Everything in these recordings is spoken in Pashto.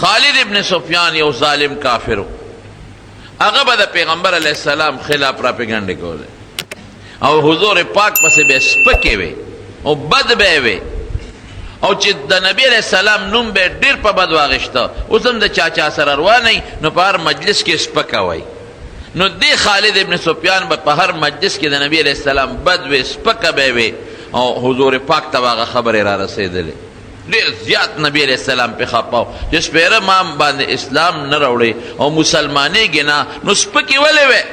خالد ابن سفیان یو ظالم کافر هغه به د پیغمبر علیه السلام خلاف پراپیګنډې کولې او حضور پاک پسې به سپکې وې او بد به وې او چې د نبی علیه السلام نوم به ډېر په بد واغېشته. اوس هم د چا سره روانئ نو په هر مجلس کې سپکه وایي. نو دې خالد ابن سفیان به په هر مجلس کې د نبی علیه السلام بد وې سپکه به وې او حضور پاک ته به هغه خبرې را رسېدلې. ډېر زیات نبی علیه السلام پې خپه و چې سپېره ما باندې اسلام نه راوړې او مسلمانېږې نه نو سپکې ولې وې.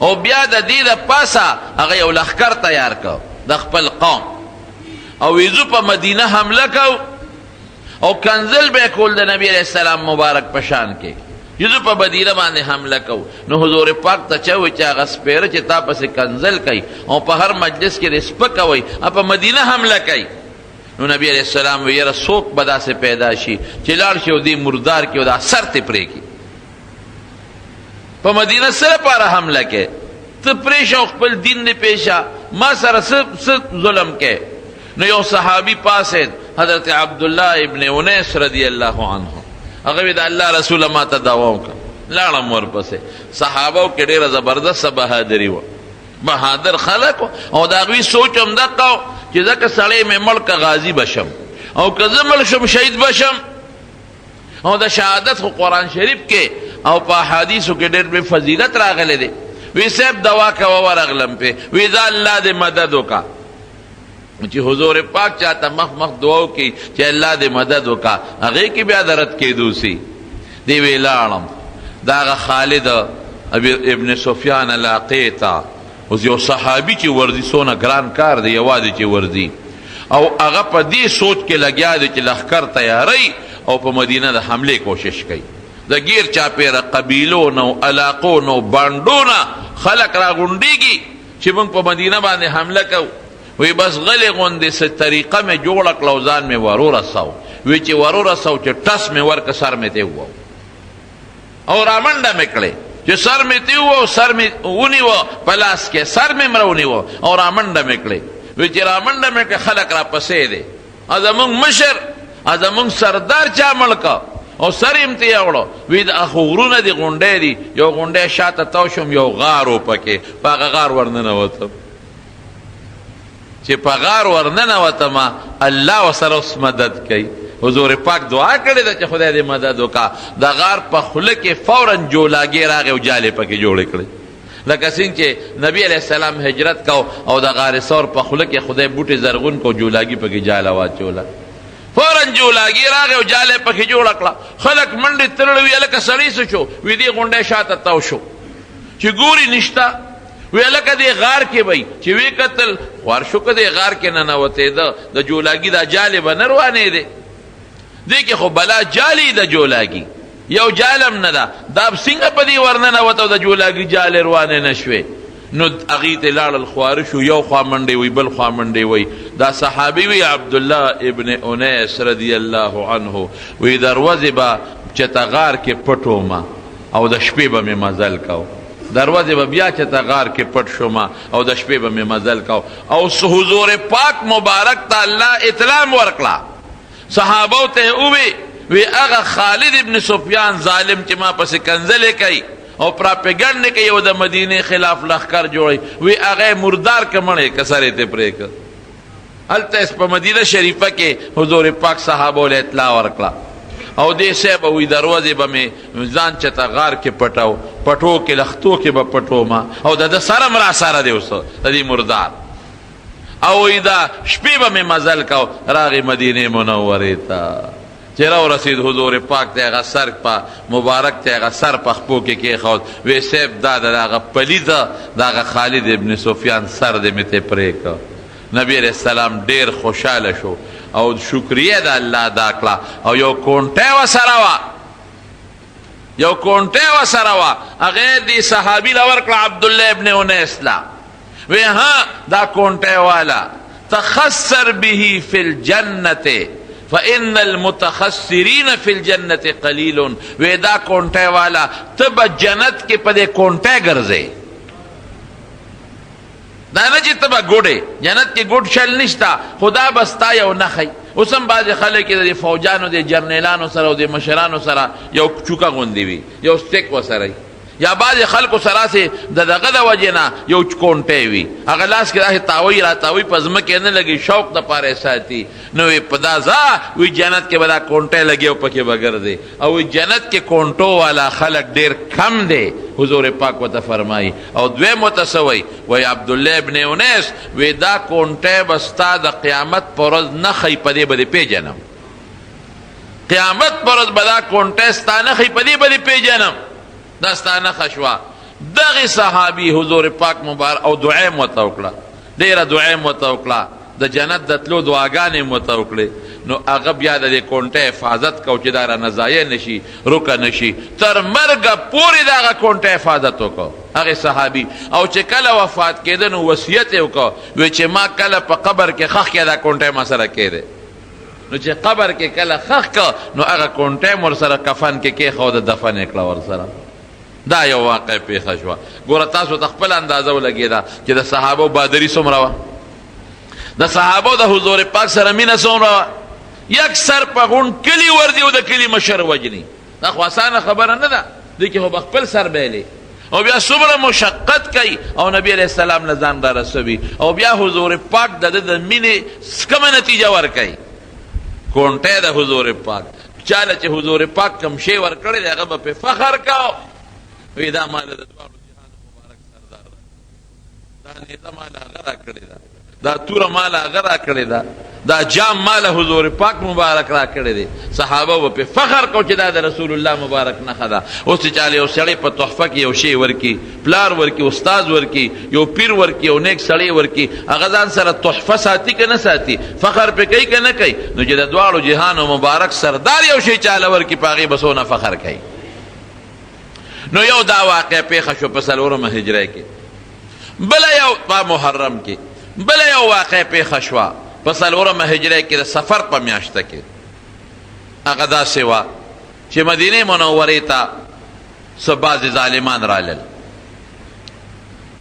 او بیا د دې د پاسه هغه یو لښکر تیار کړ د خپل قوم او ویزو په مدینه حمله کو او کنزل به کول د نبی علیه السلام مبارک په شان کې یزو په مدینه باندې حمله کو. نو حضور پاک ته چا وایي چې هغه سپېره چې تا پسې کنزل کوي او په هر مجلس کې دې سپکه وایي په مدینه حمله کوي. نو نبی علیه السلام وی یاره څوک به داسې پیدا شي چې لاړ شي او دې مردار کې او دا سر ته پرېږي په مدینه سره پاره حمله کې ته پرېشه او خپل دین دې پیشه ما سره څه ظلم کې. نو یو صحابي پاسید حضرت عبدالله ابن انیس رضی الله عنه هغه وی د الله رسول ما ته دعوا وکړه لاړم ورپسې. صحابو کې ډېره زبردسته بهادري وه بهادر خلک او د هغوی سوچ هم دقه و چې ځکه سړی مې مړ که غازي بشم او که زه مړ شم شهید بشم. او د شهادت خو قرآن شریف کې او په احادیثو کې ډېر بې فضیلت راغلی دی. وی صاحب دوا کوه ورغلم پې وی دا الله دې مدد وکړه چې حضور پاک چاته مخ مخ دعا وکړي چې الله دې مدد وکړه هغې کې بیا د رد کېدو سي. دی وی لاړم د هغه خالد ابن سفیان علاقې ته اوس یو صحابي چې ورځي څونه ګران کار دی یوازې چې ورځي او هغه په دې سوچ کې لګیا دی چې لښکر تیاری او په مدینه د حملې کوشش کوي. د ګیر چاپېره قبیلو نه علاقو نه بانډو نه خلک راغونډېږي چې موږ په مدینه باندې حمله کوو. وی بس غلې غوندې څه طریقه مې جوړه کړه او ځان مې ورورسو. وی چې ورورسو چې ټس مې ورکه سر مې ته ووو او رامنډه مې کړې چې سر مې ته ووو سر مې ونیوه په لاس کې سر مې مره ونیوه او رامنډه مې کړې. وی چې رامنډه مې کړې خلک را پسې دی زمونږ مشر زمونږ سردار چا مړ که او سر یې م ته یې وړو. وی د خو غرونه دي غونډی دي یو غونډی شاته تاو شوم یو غار و پکې په هغه غار ورننوتم چې په غار ورننوتم الله ورسره اوس مدد کوي. حضور پاک دعا کړې ده چې خدای دې مدد وکړه. د غار په خوله کې فوراً جولاګې راغې او جالې پکې جوړې کړې لکه څنګه چې نبی علیه السلام هجرت کو او د غار ثور په خوله کې خدای بوټې زرغون کو جولاګي پکې جاله واچوله فوراً جولاګي راغې او جالې پکې جوړه کړه. خلک منډې ترړې وي هلکه سړی څه شو وي دې غونډی شاته تاو شو چې ګوري نشته وی هلکه دې غار کې وی چې وی کتل خوار شو که دې غار کې ننوتېده د جولاګي دا جالې به نه روانېدې دې کې خو بلا جالې د جولاګي یو جالم نه ده دا څنګه په دې ورننوته او د جولاګي جالې روانې نه شوې. نو هغې ته لاړل خواره شو یو خوا منډې وی بل خوا منډې وی. دا صحابي وی عبدالله ابن انیس رضی الله عنه وی دروازې به چته غار کې پټ ومه او د شپې به مې مزل کو دروازې به بیا چته غار کې پټ شومه او د شپې به مې مزل کو. او حضور پاک مبارک ته الله اطلاع ورکړه صحابو ته ووی وی هغه خالد ابن سفیان ظالم چې ما پسې کنزلې کوي او پراپیګنډ کوي او د مدینې خلاف لښکر جوړوي وی هغه مردار که مړی که سر یې ته پرېږده. هلته په مدینه شریفه کې حضور پاک صحابو له اطلاع ورکړه او دې صاحب وی دروازې به مې ځان چته غار کې پټو پټو کې لختو کې به پټومه او د سره م را سره دی اوس د دې مردار او وی دا شپې به مې مزل کو. راغې مدینې منورې ته چې راورسېد حضور پاک ته هغه سر په مبارک ته هغه سر په خپو کې کېښود. وی صاحب دا د هغه پلیته د هغه خالد ابن سفیان سر دې مې ته پرېږده. نبی علیہ السلام ډېر خوشحاله شو او شکریه د الله ادا کړه او یو کونټی ورسره وه یو کونټی ورسره وه هغې دې صحابي له ورکړه عبدالله ابن انیس له. وی ها دا کونټی والا تخسر به فی الجنة فإن المتخسرین فی الجنة قلیل. وی دا کونټی والا ته به جنت کې په دې کونټی ګرځې دا نه چې ته به ګوډې جنت کې ګوډ شل نشته خدا به ستا یو نښی اوس هم بعضې خلک د فوجانو د جرنیلانو سره او د مشرانو سره یو چوکه غوندې وي، یو سټیک ورسره، یا بعضې خلکو سره سې د دغه د وجې نه یو کونټی وي، هغه لاس کې داسې تاوی را تاوی په ځمکې نه لګي، شوق دپاره یې ساتي. نو وی په دا ځه وی جنت کې به دا کونټی لګي او پکې به ګرځي. او وی جنت کې کونټو والا خلک ډېر کم دی، حضور پاک ورته فرمایي. او دویم ورته څه وایي؟ وایي عبدالله ابن انیس وی دا کونټی به ستا د قیامت په ورځ نه ښیي، په دې به دې پېژنم. قیامت په ورځ به دا کونټی ستا نه ښیي، په دې به دې پېژنم. دا ستا نښه شوه. دغې صحابي حضور پاک مبارک او دعا مې ورته وکړه، ډېره دعا مې ورته وکړه، د جنت د تلو دعاګانې مې ورته وکړې. نو هغه بیا د دې کونټۍ حفاظت کو چې دا رانه ضایع نشي، روکه نشي، تر مرګه پورې د هغه کونټۍ حفاظت وکړو هغې صحابي. او چې کله وفات کېده نو وصیت یې وکړو، وی چې ما کله په قبر کې ښخ کړه دا کونټۍ ما سره کېدی. نو چې قبر کې کله ښخ کړه نو هغه کونټۍ م ورسره کفن کې کېښوده، دفن یې کړه ورسره. دا یو واقع پیښه شوه. ګوره تاسو ته خپل اندازه ولګېده چې د صحابو بادري څومره وه، د صحابو د حضور پاک سره مینه څومره وه. یک سر په غونډ کلي وردي او د کلي مشر وجني، دا خو اسانه خبره نه ده، دې کې خو به خپل سر بیلې او بیا څومره مشقت کوي او نبي علیه السلام له ځان را رسوي او بیا حضور پاک د ده د مینې کومه نتیجه ورکوي. کونټۍ د حضور پاک چاله چې حضور پاک کوم شی ورکړی دی هغه به پې فخر کو، وی دا مال د دواړو جهان مبارک سردار ده، دا نیزه مال هغه را کړې ده، دا توره مال هغه را کړې ده، دا جام مال حضور پاک مبارک را کړی دی. صحابه به پې فخر کو چې دا د رسول الله مبارک نښه ده. اوس چې چاله یو سړی په تحفه کې یو شی ورکي، پلار ورکي، استاد ورکي، یو پیر ورکي، یو نیک سړی ورکي، هغه ځان سره تحفه ساتي که نه ساتي، فخر پې کوي که نه کوي؟ نو چې د دواړو جهانو مبارک سردار یو شی چاله ورکي په هغې به څونه فخر کوي. نو یو دا واقع پیښه شو په 4مه هجری کې. بله یو په محرم کې بله یو واقع پیښه شوه په 4مه هجری کې د سفر په میاشته کې. هغه داسې وه چې مدینې منورې ته څه بعضې ظالمان رالل،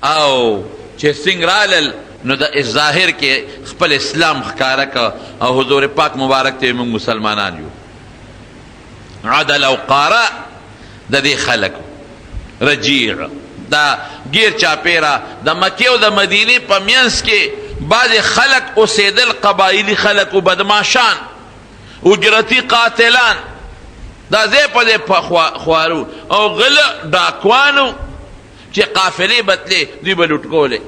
او چې څنګه رالل نو د ظاهر کې خپل اسلام ښکاره که او حضور پاک مبارک ته موږ مسلمانان یو. عدل او قاره د دې خلکو رجیع دا گیر چاپیرا د مکې او د مدینې په منځ کې بعضې خلک اوسېدل، قبایلي خلک و بدماشان، اجرتي قاتلان، دا ځای په ځای خوارو او غله ډاکوانو چې قافلې بتلې دوی به لوټ کولې،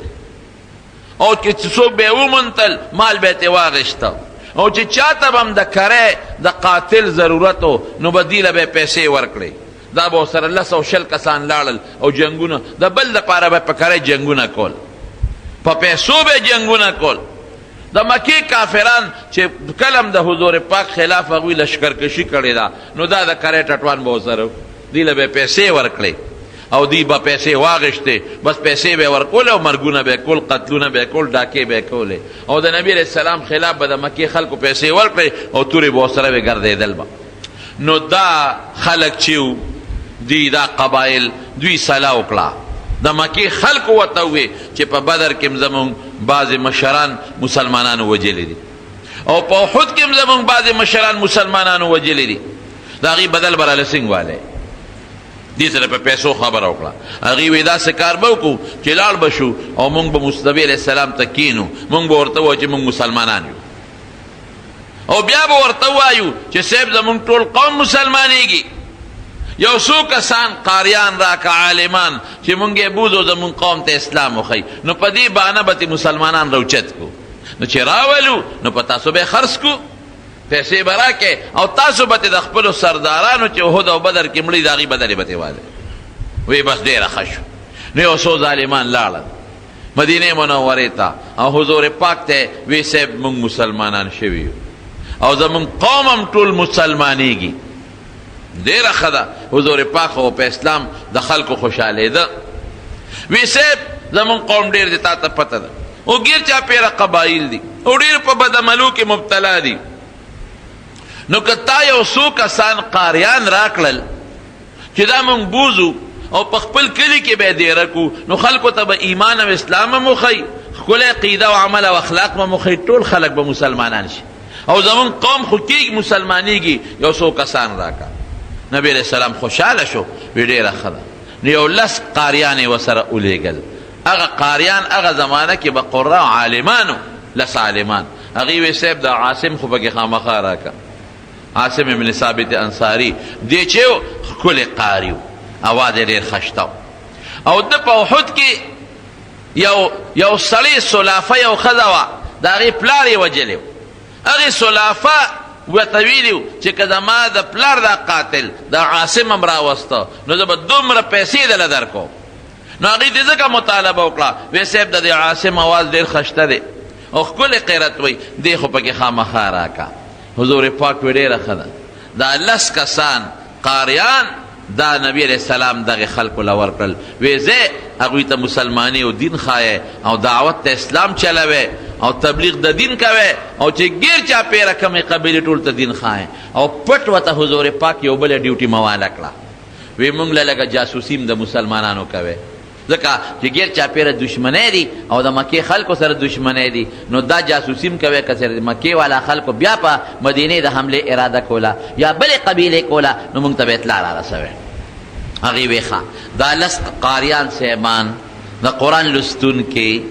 او چې څوک به یې ومنتل مال به یې ترې واخېسته، او چې چاته به هم د کری د قاتل ضرورت و نو به دوی له به یې پیسې ورکړې. دا به ورسره 100 کسان لاړل او جنګونه د بل دپاره به په کری جنګونه کول، په پیسو به جنګونه کول. د مکې کافران چې کلم د حضور پاک خلاف هغوی لشکرکشي کړې ده نو دا د کری ټټوان به ورسره دوی له به یې پیسې ورکړې او دوی به پیسې واغېشتې، بس پیسې به یې ورکولې او مرګونه به یې کول، قتلونه به یې کول، ډاکې به یې کولې، او د نبي علیه السلام خلاف به د مکې خلکو پیسې ورکړې او تورې به ورسره به ګرځېدل به. نو دا خلک چې دی دا قبایل دوی صلاح وکړه، د مکې خلکو ورته ووې چې په بدر کې زمونږ بعضې مشران مسلمانانو وجلي دي او په احد کې زمونږ بعضې مشران مسلمانانو وجلي دي، د هغې بدل به راله څنګه والی؟ دې سره په پیسو خبره وکړه. هغې وایي داسې کار به وکړو چې لاړ به شو او مونږ به نبي علیه السلام ته کینو، مونږ به ورته ووایو چې مونږ مسلمانان یو، او بیا به ورته ووایو چې صاحب زمونږ ټول قوم مسلمانېږي، یو څو کسان قاریان راکه عالمان چې مونږ یې بوځو زمونږ قوم ته اسلام وښیي، نو په دې بهانه به مسلمانان راوچت کو. نو چې راولو نو په تاسو به یې خرڅ کو، پیسې به راکې او تاسو به د خپلو سردارانو چې احد او بدر کې مړي د هغې بدلې به ترې والی. وی بس ډېره ښه شو. نو یو څو ظالمان لاړل مدینې منورې ته او حضور پاک ته وی صاحب مونږ مسلمانان شوي یو او زمونږ قوم هم ټول مسلمانېږي. ډېره ښه ده، حضور پاک خو په اسلام د خلکو خوشحالېده. وی صاحب زمونږ قوم ډېر دی، تا ته پته ده، او ګیر چاپېره قبایل دي او ډېر په بدعملو کې مبتلا دي. نو که تا یو څو کسان قاریان راکړل چې دا مونږ بوځو او په خپل کلي کې به یې دیره کړو نو خلکو ته به ایمان او اسلام هم وښیي، ښکلی عقیده او عمل او اخلاق به هم وښیي، ټول خلک به مسلمانان شي. او زمون قوم خو کېږي مسلمانېږي یو څو کسان راکا. نبی علیہ السلام خوشحاله شو، وی ډېره ښه ده. نو یو 10 قاریان یې ورسره ولیږل. هغه قاریان هغه زمانه کې به قراء عالمانو، 10 عالمان. هغې وی صاحب د عاصم خو پکې خامخا راکا. عاصم ابن ثابت انصاري دی چې ښکلی قاري و، اواز یې ډېر ښه شته. او ده په احد کې یو سړی سلافه یو ښځه وه، د هغې پلار یې وجلی و. هغې سلافه ورته ویلي و چې که زما د پلار دا قاتل د عاصم هم راوسته نو زه به دومره پیسې دله درکوم. نو هغې دې ځکه مطالبه وکړه، وی صاحب د دې عاصم اواز ډېر ښه شته دی او ښکلی قیرت وی، دې خو پکې خامخا راکه. حضور پاک وی ډېره ښه ده. دا 10 کسان قاریان دا نبی علیہ السلام دغه خلکو له ورکړل. وی زه هغوی ته مسلماني او دین ښایې او دعوت ته اسلام چلوې او تبلیغ د دین کوې او چې ګیر چاپېره کمې قبیلې ټول ته دین ښایې او پټ ورته حضور پاک یو بله ډیوټي مواله کړه. وی موږ له لږه جاسوسیم د مسلمانانو کوې، ځکه چې ګیر چاپېره دشمنی دي او د مکې خلکو سره دشمنی دي، نو دا جاسوسیم کوې که چېرې مکې والا خلکو بیا په مدینې د حملې اراده کوله یا بلې قبیلې کوله نو موږ ته به اطلاع را رسوې. هغې وی ښه دا 10 قاریان صاحبان د قرآن لستونکي،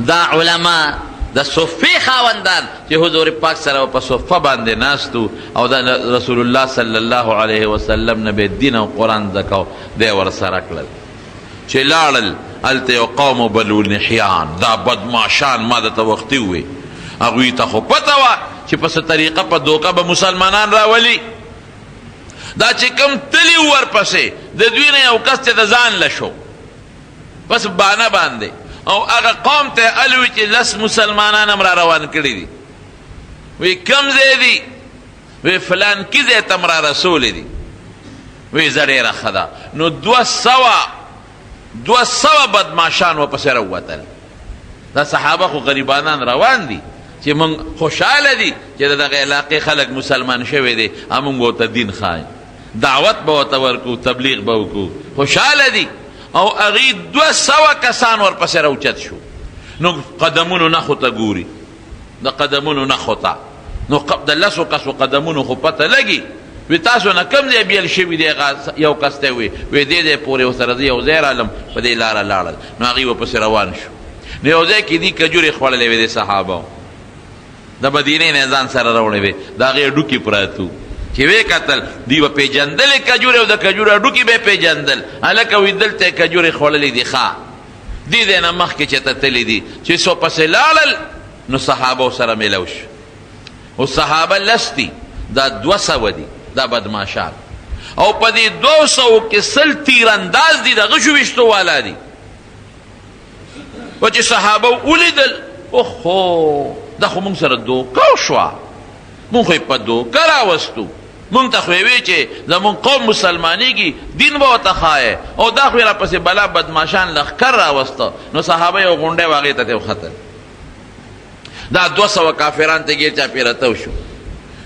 دا علما، د صفې خاوندان چې حضور پاک سره په صفه باندې ناستو او د رسول الله صلی الله علیه وسلم نه به دین او قرآن زده کو، دی ورسره کړل. چې لاړل هلته یو قوم بنو نحیان، دا بدماشان ما درته وختي ووې، هغوی ته خو پته وه چې په څه طریقه په دوکه به مسلمانان راولي. دا چې کم تلي ورپسې د دوی نه یو کس چې د ځان له شو بس بانه باندې، او هغه قوم ته الوي چې 10 مسلمانان هم را روان کړي دي. وی کم ځای دي؟ وی فلان کې ځای ته م را رسولی دي. وی زه ډېره ښه ده. نو 200 بدماشان ورپسې راووتل. دا صحابه خو غریبانان روان دي چې موږ خوشحاله دي چې د دغه علاقې خلک مسلمان شوی دی، موږ ورته دین ښایو، دعوت به ورته ورکو، تبلیغ به وکړو، خوشحاله دي. او هغې 200 کسان ورپسې راوچت شو. نو قدمونو نښو ته ګوري، د قدمونو نښو ته، نو د 10 کسو قدمونو خو پته لګي. وی تاسو نه کم ځای بیل شوي دی؟ یو کس ته وی دې ځای پورې ورسره زه یو ځای رالم، په دې لاره لاړل. نو هغې ورپسې روان شو. نو یو ځای کې دي کجورې خوړلې وې د صحابو، د مدینې نه ځان سره راوړې وې، د هغې ډوکې پراته وو. چې وی کتل دوی به پېژندلې کجورې او د کجورو هډوکي به یې پېژندل. هلکه وی دلته یې کجورې خوړلې دي. ښه دې ځای نه مخکې چې ته تللي دي چې څو پسې لاړل نو صحابو سره میلو شو. او صحابه 10 دي، دا 200 دي، دا بدماشان. او په دې 200 کې 100 تیرانداز دي، د غشو ویشتو والا دي. و چې صحابه ولیدل، اوهو دا خو موږ سره دوکه وشوه، موږ خو یې په دوکه راوستو، موږ ته خو یې وی چې زموږ قوم مسلمانېږي، دین به ورته ښایې، او دا خو یې راپسې بلا بدماشان لښکر راوسته. نو صحابه یو غونډی و هغې ته ترې وختل. دا 200 کافران ته ګیر چاپېره تو شو.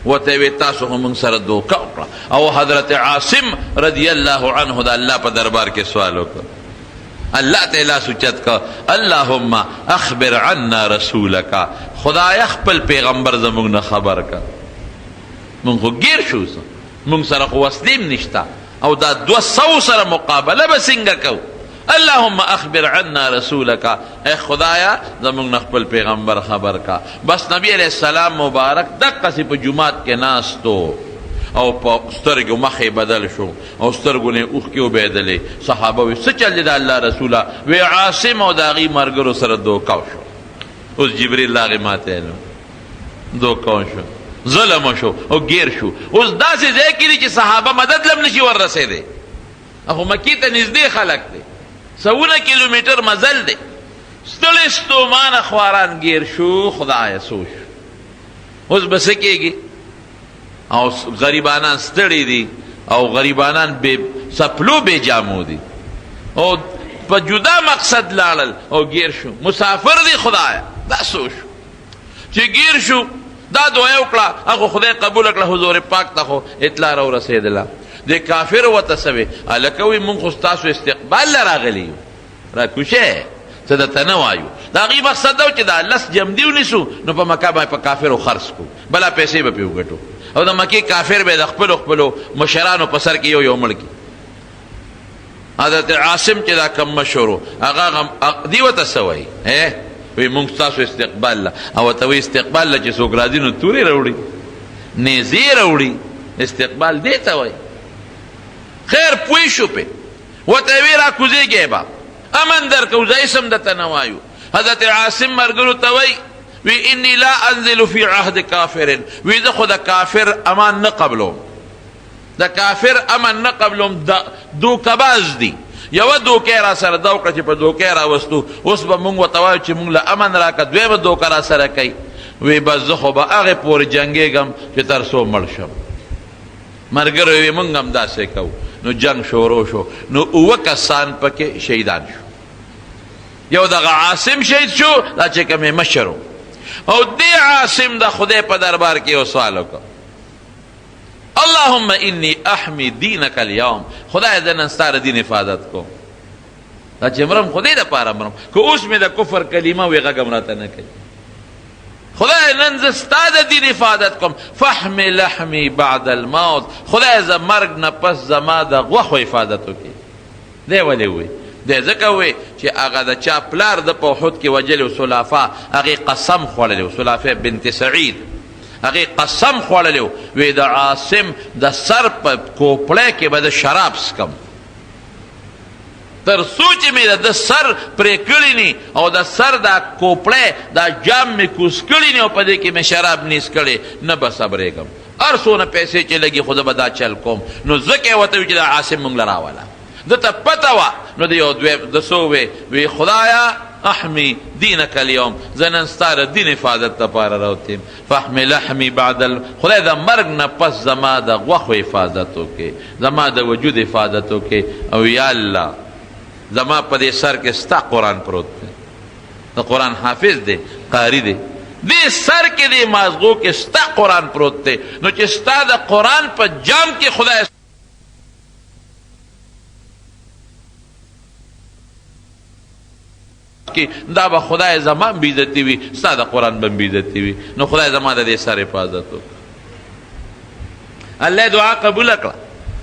ورته یې وی تاسو خو موږ سره دوکه وکړه. او حضرت عاصم رضی الله عنه د الله په دربار کې سوال وکړ، الله ته لاس اوچت کا، اللهم اخبر عنا رسولک، خدای خپل پیغمبر زموږ نه خبر کا. موږ خو ګیر شو، موږ سره خو وسلیم نشته، او دا 200 سره مقابله به څنګه کوو؟ اللهم اخبر عنا رسولک، اے خدایا زموږ نه خپل پیغمبر خبر کا. بس نبی علیہ السلام مبارک دقسې په جومات کې ناستو او په سترګو مخې بدل شو او سترګو نه اوښکې وبهېدلې. صحابه وی څه چل دی د الله رسوله؟ وی عاصم او د هغې ملګرو سره دوکه شو. اوس جبریل راغی ماته دوکه شو، ظلم شو او ګیر شو. اوس داسې ځای کې دي چې صحابه مدد لم نشي وررسېدی. خو مکې ته نږدې خلک دی، 100 کیلومیټر مزل دی. ستړی ستومانه خواران ګیر شو. خدایه سوچ اوس به څه کېږي؟ او غریبانان ستړي دي او غریبانان بے سپلو بے جامو دي او په جدا مقصد لاړل او ګیر شو. مسافر دی خدایه. دا سوچ چې ګیر شو، دا دعا وکړه، هغه خدای قبول کړه. حضور پاک ته خو اطلاع را ورسېدله. د کافر ورته څه وی؟ هلکه وی مونږ خو ستاسو استقبال له راغلي یو، راکوشې څه درته نه وایو، دا غي مقصد دا چې دا لس جمدي ونیسو نو په مکه باندې په کافرو خرڅ کو بلا پیسې به پې وګټو او د مکې کافر به د خپلو مشرانو په سر کې یو مړ کړي. حضرت عاصم چې دا کم مشهور هغه دی ورته څه وایي وی مونږ ستاسو استقبال له او ورته وایي استقبال له چې څوک راځي نو تورې راوړي نیزې راوړي استقبال دې ته وایي. خیر پوه شو پې ورته وی را کوزېږې به امن درکو زه اسم درته نه وایو. حضرت عاصم مرګرو ته وایي وی انی لا انزل فی عهد کافر وی زه خو د کافر امان نه قبلوم د کافر امن نه قبلوم دوکباز دی یوه دوکې را سره دا وکړه چې په دوکې راوستو اوس به مونږ ورته وایو چې مونږ له امن راکړه دویمه دوکه را سره کوي وی بس زه خو به هغې پورې جنګېږم چې تر څو مړ شم. ملګرو وی مونږ هم داسې کوو. نو جنگ شروع شو نو 9 کسان پکې شهیدان شو. یو دغه عاصم شهید شو دا چې کومې مشر او دی عاصم د خدای په دربار کې یو سوال وکړ اللهم انی احمی دینک اليوم خدای زه نن ستا د دین حفاظت کوم دا چې مرم خدای دپاره مرم که اوس مې د کفر کلمه وي غږم راته نه کوي خدای نن زه ستا د دین حفاظت کوم فحمی لحمی بعد الموت خدای زه مرګ نه پس زما د غوښو حفاظت وکړي. دی ولې وی دی ځکه وی چې هغه د چا پلار د په احد کې وجلی و سلافه هغې قسم خوړلی و سلافه بنت سعید هغې قسم خوړلی و وی د عاصم د سر په کوپړی کې به د شراب سکم تر څو چې مې د سر پرې کړي نی او د سر دا کوپړی دا جام مې کوز کړي نی او په دې کې مې شراب نیس کړی نه به صبرېږم هر څونه پیسې چې لګي خو زه به دا چل کوم. نو ځکه یې ورته وي چې دا عاصم مونږ له راوله دته پته وه نو د یو د څو وی خدایا احمی دینک اليوم زه نن ستا د دین حفاظت دپاره راوتیم فاحمی لحمی بعد خدای د مرګ نه پس زما د غوښو حفاظت وکړې زما د وجود حفاظت وکړې او یا الله زما په دې سر کې ستا قرآن پروت دی د قرآن حافظ دی قاری دی دې سر کې دې مازغو کې ستا قرآن پروت دی نو چې ستا د قرآن په جام کې خدای دا به خدای زما بیزتی وي ستا د قرآن به بیزتی وي نو خدای زما د دې سر حفاظت وکړه. الله دعا قبول کړه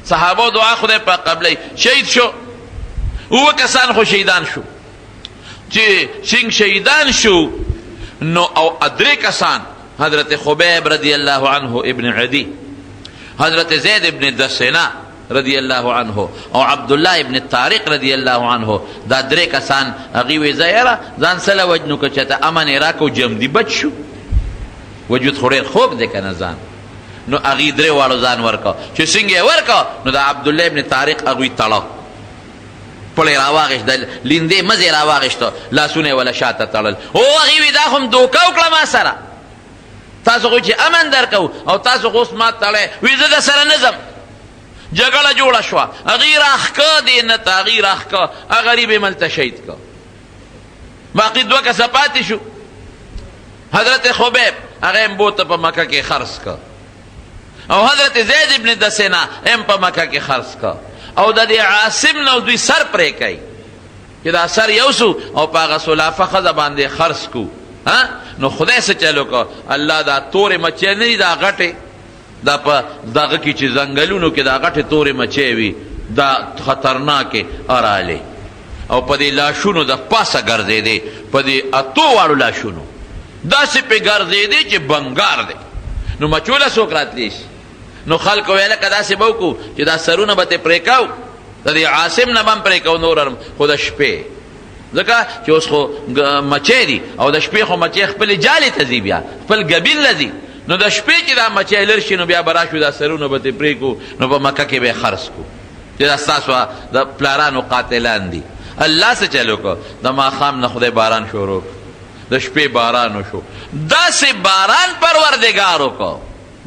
صحابه دعا خدای پاک قبلی شهید شو 9 کسان خو شهیدان شو چې څنګه شهیدان شو نو او 3 کسان حضرت خبیب رضی الله عنه ابن عدی حضرت زید ابن دسنه رضی الله عنه او عبدالله ابن طارق رضی الله عنه دا 3 کسان هغوی وی زه یاره ځان سله وجنو که چېته امن یې راکړو جمدي بچ شو وجود خو ډېر خوږ دی که نه ځان نو هغوی 3 واړو ځان ورکړه چې څنګه یې ورکړه نو د عبدالله ابن طارق هغوی تړه پړی راواغېشت د لیندې مزې راواغېشته لاسونه یې وله شاته تړل او هغوی وی دا خو م دوکه وکړه ما سره تاسو خو چې امن درکو او تاسو خو اوس ما تړی وی زه در سره نه ځم جګړه جوړه شوه هغې راښکه دې نه ته هغې راښکه هغه غریب یې ملته شهید که باقي 2 کسه پاتې شو حضرت خبیب هغه هم بوته په مکه کې خرڅ که او حضرت زید ابن دسنه هم په مکه کې خرڅ که او د دې عاصم نه دوی سر پرې کوي چې دا سر یوسو او په هغه سلافه ښځه باندې خرڅ کو نو خدای څه چل وکړه الله دا تورې مچۍ نه دي دا غټې دا په دغه کې چې ځنګلونو کې دا غټې تورې مچۍ وي دا خطرناکې ارالې او په دې لاشونو د پاسه ګرځېدې په دې 8 واړو لاشونو داسې پې ګرځېدې چې بنګار دی نو مچوله څوک راتلی شي نو خلکو ویله که داسې به وکړو چې دا سرونه به ترې پرې کوو د دې عاصم نه به هم پرې کوو نور خو د شپې ځکه چې اوس خو مچۍ دي او د شپې خو مچۍ خپلې جالې ته ځي بیا خپل ګبیل نه ځي نو د شپې چې دا مچۍ لر شي نو بیا به راشو دا سرونه به ترې پرېږدو نو په مکه کې به یې خرڅ کړو چې دا ستاسو د پلارانو قاتلان دي. الله څه چل وکړو د ماښام نه خدای باران شروع کړو د شپې باران وشو داسې باران پروردګار وکړو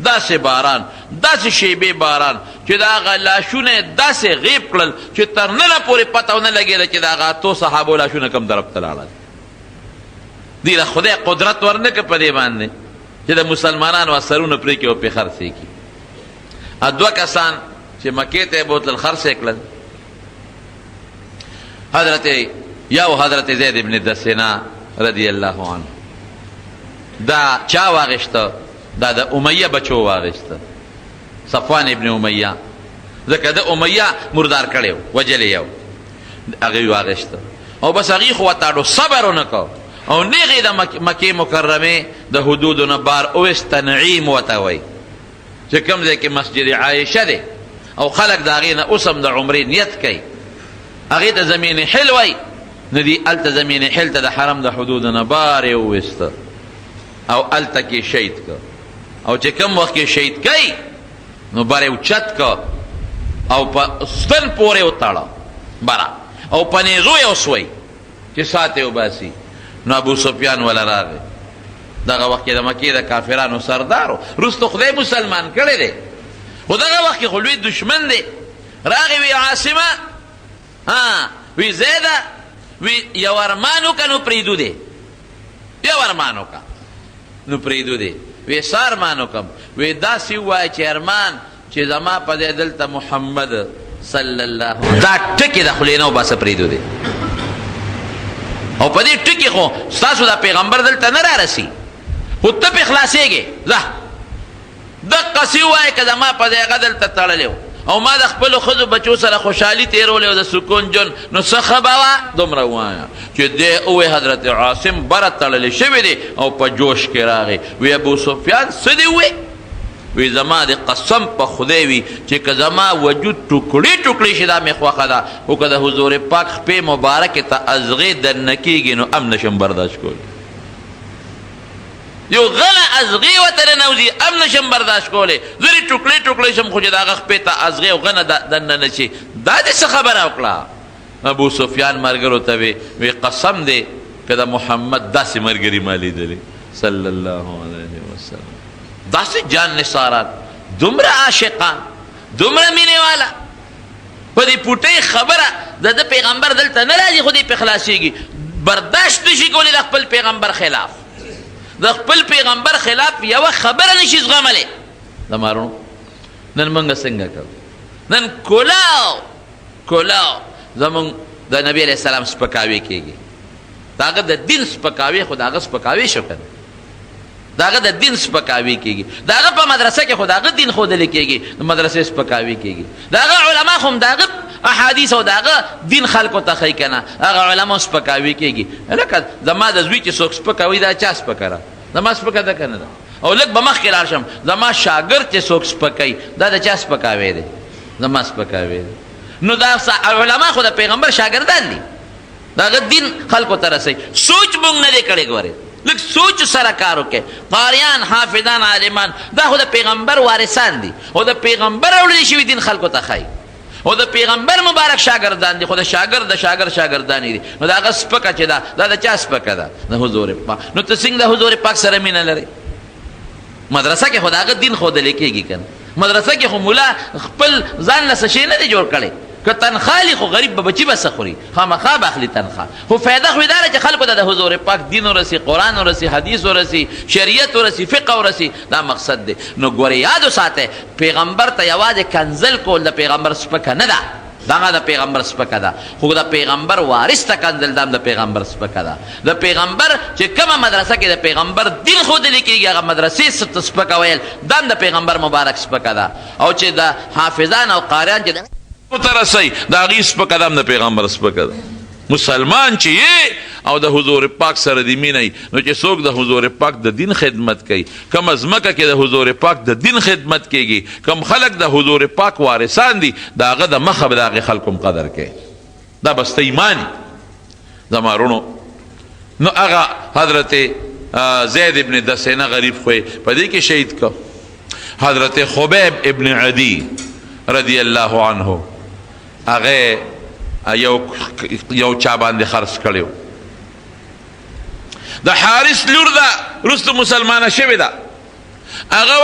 داسې باران داسې شیبې باران چې د هغه لاشونه داسې غیب کړل چې تر ننه پورې پته ونه لګېده چې د هغه 8 صحابو لاشونه کوم طرف ته لاړل. دې له خدای قدرت ورنه که په دې باندې چې د مسلمانانو سرونه پرې کړي او پرې خرڅې کړي. 2 کسان چې مکې ته یې بوتل خرڅې کړل حضرت زید ابن دسنه رضی الله عنه. دا چا واغشته؟ دا د امیه بچو واغشته، صفوان ابن امیه. ځکه د امیه مردار کړی وجلی یو، هغې واغشته. او بس هغې خو ورته صبر ونه کو او نیغې د مکې مکرمې د حدودو نه بار اویست. تنعیم ورته وایي چې کوم ځای کې مسجد عایشه دی او خلک د هغې نه اوس هم د عمرې نیت کوي. هغې ته زمین حل وایي، نو دي هلته زمین حل ته د حرم د حدودو نه بار یې وویسته او هلته کې شهید که. او چې کوم وخت کې شهید کوي نو بر یې اوچت که او په ستن پورې وتړه بره او په نیزو یې وسوی چې سات یې وباسي. نو ابو سفیان ولا راغی، دغه وخت کې د مکې د کافرانو سردارو، وروسته خدای مسلمان کړی دی، خو دغه وخت کې خو لوی دشمن دی. راغی وی عاصمه وی زیده وی یو ارمان وکړه نو پرېږدو دی، یو ارمان وکړه نو پرېږدو دی. وی څه ارمان وکړم؟ وی داسې ووایه چې ارمان چې زما په ځای دلته محمد صلی الله علیه دا ټکې د خولې نه وباسه پرېږدو دی. او په دې ټکي خو ستاسو دا پیغمبر دلته نه رارسي، خو ته پې خلاصېږې. ځه دقسې ووایه که زما په ځای هغه دلته تړلی و او ما د خپلو ښځو بچو سره خوشحالي تېرولی او د سکون ژوند، نو څه ښه به وه دومره ووایه. چې دی ووایي حضرت عاصم بره تړلی شوی دی او په جوش کې راغی. وی ابو سفیان څه دې ووایي؟ وی زما د قسم په خدای وي چې که زما وجود ټوکړې ټوکړې شي دا مې خوښه ده، خو که د حضور پاک خپې مبارکې ته ازغې درنه کېږي نو هم نشم برداشت کولی. یو غله ازغې ورته ننوځي هم نشم برداشت کولی، زرې ټوکړې ټوکړې شم خو چې د هغه خپې ته ازغې او غنه دننه نه شي. دا دې څه خبره وکړه؟ ابو سفیان ملګرو ته وی قسم دی که د محمد داسې ملګري ما لیدلي صلی الله علیه وسلم، داسې جان نثاران، دومره عاشقان، دومره مینې والا. په دې پوټۍ خبره د پیغمبر دلته نه راځي خو دې پې خلاصېږي. برداشت نشي کولی د خپل پیغمبر خلاف، د خپل پیغمبر خلاف یوه خبره نشي زغملی. د مارونو نن موږ څنګه کوو؟ نن کولاو زمونږ د نبي علیه السلام سپکاوی کېږي. د هغه د دین سپکاوی خو د هغه سپکاوی شو که د هغه د دین سپکاوی کېږي. د هغه په مدرسه کې خو د هغه دین ښودلی کېږي، د مدرسې سپکاوی کېږي. د هغه علما خو هم د هغه احادیث او د هغه دین خلکو ته ښیي که نه، هغه علما سپکاوی کېږي. لکه زما د زوی چې څوک سپکوي دا چا سپکه ده؟ زما سپکه ده که نه ده؟ او لږ به مخکې لاړ شم، زما شاګرد چې څوک سپکوي دا د چا سپکاوی دی؟ زما سپکاوی دی. نو دا علما خو د پیغمبر شاګردان دي، د هغه دین خلکو ته رسوي. سوچ مونږ نه دی کړی. ګورې لږ سوچ سره کار وکړئ. قاریان، حافظان، عالمان دا خو د پیغمبر وارثان دي او د پیغمبر راوړلی شوي دین خلکو ته ښایي او د پیغمبر مبارک شاګردان دي، خو د شاګرد شاګردانې دي. نو د هغه سپکه چې ده دا د چا سپکه ده؟ د حضور پاک. نو ته څنګه د حضور پاک سره مینه لرې؟ مدرسه کې خو د هغه دین ښودلی کېږي که نه؟ مدرسه کې خو ملا خپل ځان له څه شی نه دی جوړ کړی. که تنخواه لی خو غریب به بچي به څه خوري؟ خامخا به اخلي تنخواه. خو فایده خو یې دا ده چې خلکو ته د حضور پاک دین ورسي، قرآن ورسي، حدیث ورسي، شریعت ورسي، فقه ورسي. دا مقصد دی. نو ګورې یاد وساتئ پیغمبر ته یوازې کنزل کول د پیغمبر سپکه نه ده، دغه د پیغمبر سپکه ده. خو د پیغمبر وارث ته کنزل دا هم د پیغمبر سپکه ده. د پیغمبر چې کومه مدرسه کې د پیغمبر دین ښودلی کېږي هغه مدرسې سپکه ویل دا هم د پیغمبر مبارک سپکه ده. او چې د حافظان او قاریان چې ترسي دا غي سپکه ده د پیغمبر سپکه ده. مسلمان چې یې او د حضور پاک سره دی مینه، نو چې څوک د حضور پاک د دین خدمت کوي، کومه ځمکه کې د حضور پاک د دین خدمت کېږي، کوم خلک د حضور پاک وارثان دي، د هغه د مخه به د هغې خلکو قدر کوي. دا بسته ایماني زمارونو. نو هغه حضرت زید ابن دسینه غریب خوی په دې کې شهید کو. حضرت خبیب ابن عدی رضی الله عنه هغه یو چا باندې خرڅ کړی و. د حارث لور ده وروسته مسلمانه شوې ده. هغه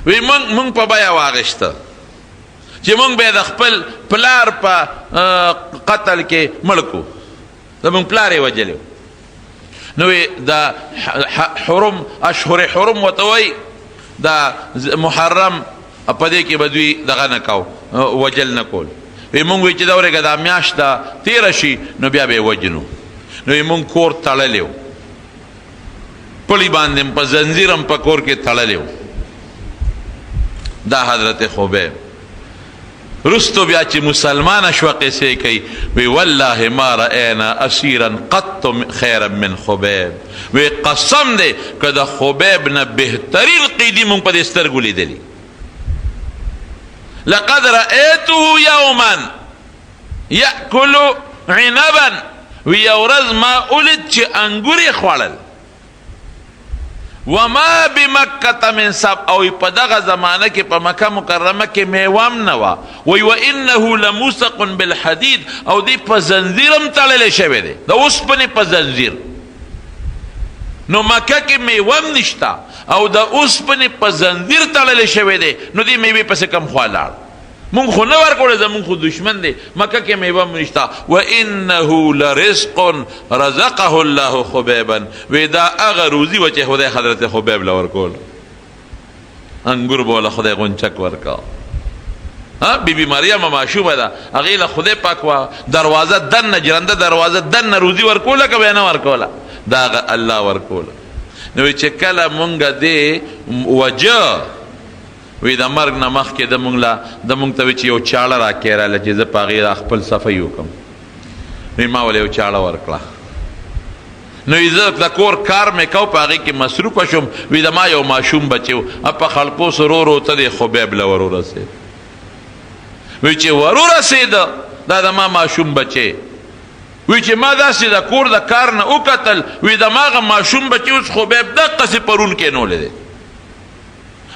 وی مونږ په بیه واغېسته چې مونږ به یې د خپل پلار په قتل کې مړ کړو، زمونږ پلار یې وجلی. نو د حرم اشهر حرم ورته وایي، د محرم په دې کې به دوی دغه نه کو وجل نه کول. وی مونږ وی چې دا ورېږه دا میاشت ده تېره شي نو بیا به یې وجنو. نو وی مونږ کور تړلی و پړی باندې په زنځیرم په کور کې تړلی و. دا حضرت خبیب رستو بیا چې مسلمانه شوه قصې کوي وی والله ما رأینا اسیرا قط خیرا من خبیب. وی قسم دی که د خبیب نه بهترین قیدي مونږ په دې سترګو لیدلي. لقد رأیته یوما یأکل عنبا. وی یو ورځ ما ولید چې انګور یې خوړل. وما بمکة من سب. او په دغه زمانه کې په مکه مکرمه کې میوام نه وه. وی وانه لموثق بالحدید. او دی په زنځیرم تړلی شوی دی، د اوسپنې په زنځیر. نو مکه کې میوام نشته او د اوسپنې په زنځیر تړلی شوی دی، نو دی میوې پسې کم خوا لاړ. مونږ خو نه ورکوړی، زمونږ خو دشمن دی. مکه کې میوه نشته. وانه لرزق رزقه الله خبیبا. وی دا هغه روزي و چې خدای حضرت خبیب له ورکول. انګور به له خدای غونچک ورکا. بیبي مریم معشومه ده، هغې له خدای پاک وه دروازه دننه جرنده دروازه دننه روزي ورکوله که بیا نه ورکوله؟ دا هغه الله ورکوله. نو چې کله مونږ دې وجه وی د مرګ نه مخکې د مونږ ته وی چې یو چاړه راکېراله چې زه په هغې خپل صفحې وکړم. وی ما ولې یو چاړه ورکړه. نو زه د کور کار مې کو، په هغې کې مصروفه شوم. وی د ما یو ماشوم بچی و، په خلپوس ورو ته د خبیب له ور ورسېد. وی چې ور ورسېده دا د ما ماشوم بچی. وی چې ما داسې د کور د کار نه وکتل، وی د ما هغه ماشوم بچی اوس خبیب دقسې پرون کېنولی دی